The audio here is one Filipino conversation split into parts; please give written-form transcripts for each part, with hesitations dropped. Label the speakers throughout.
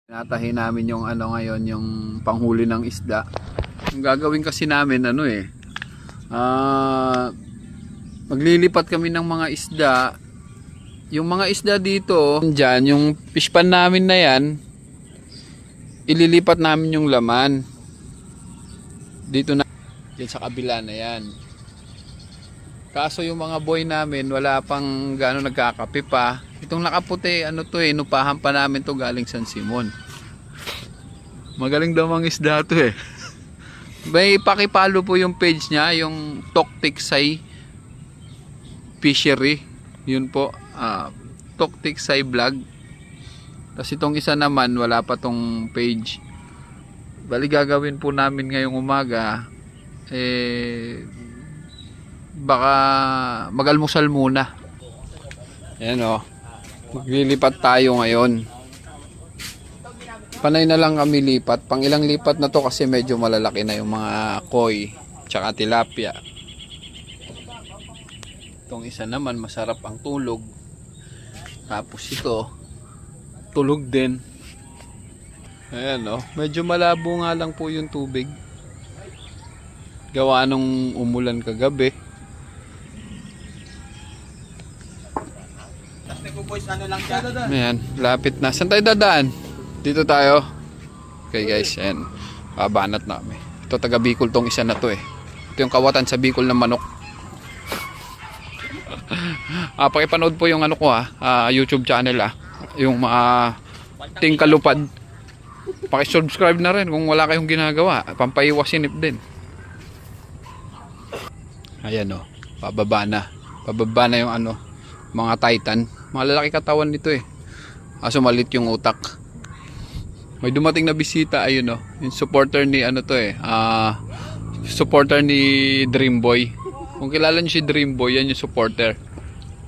Speaker 1: Tinatahi namin yung ano ngayon, yung panghuli ng isda. Ang gagawin kasi namin maglilipat kami ng mga isda. Yung mga isda dito, dyan, yung fish pan namin na yan, ililipat namin yung laman. Dito na, dyan sa kabila na yan. Kaso yung mga boy namin, wala pang gaano nagkakape pa. Itong nakaputi, inupahan pa namin to galing San Simon. Magaling daw mang isda to eh. May pakipalo po yung page niya, yung Toktiksay Fishery. Yun po, Toktiksay Vlog. Tapos itong isa naman, wala pa tong page. Bali gagawin po namin ngayong umaga, baka mag-almusal muna. Ayan o. Maglilipat tayo ngayon. Panay na lang kami lipat. Pang ilang lipat na to kasi medyo malalaki na yung mga koi tsaka tilapia. Itong isa naman masarap ang tulog. Tapos ito tulog din. Ayan o. Medyo malabo nga lang po yung tubig. Gawa nung umulan kagabi. Ayan, lapit na. Saan tayo dadaan? Dito tayo. Okay guys, ayan. Babanat na kami. Ito taga Bicol tong isa na to eh. Ito yung kawatan sa Bicol ng manok. Pakipanood po yung ano ko YouTube channel yung Tingkalupad. Paki-subscribe na rin kung wala kayong ginagawa. Pampaiwasinip din. Ayan o, pababa na. Pababa na yung mga Titan. Malalaki katawan nito eh. Kaso malit yung utak. May dumating na bisita, ayun o. Yung supporter ni supporter ni Dreamboy. Kung kilala niyo si Dreamboy, yan yung supporter.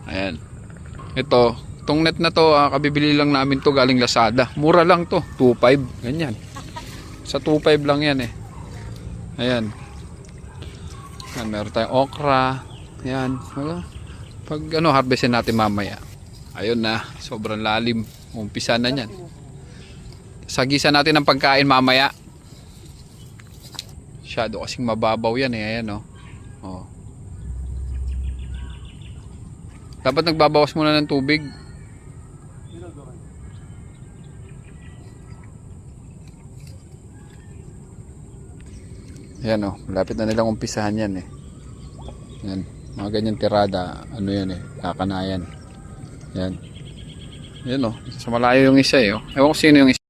Speaker 1: Ayan. Itong net na to, kabibili lang namin to galing Lazada. Mura lang to, 2.5, ganyan. Sa 2.5 lang yan eh. Ayan. Ayan, meron tayong okra. Ayan. Pag harvestin natin mamaya. Ayun na, sobrang lalim. Umpisa na yan. Sagisa natin ang pagkain mamaya. Masyado kasing mababaw yan eh. Ayan o. Oh. Dapat nagbabawas muna ng tubig. Ayan o, malapit na nilang umpisahan yan eh. Ayan, mga ganyan tirada, yan eh, kakanayan. Yan. Yan o, sa malayo yung isa eh. Ewan ko sino yung isa.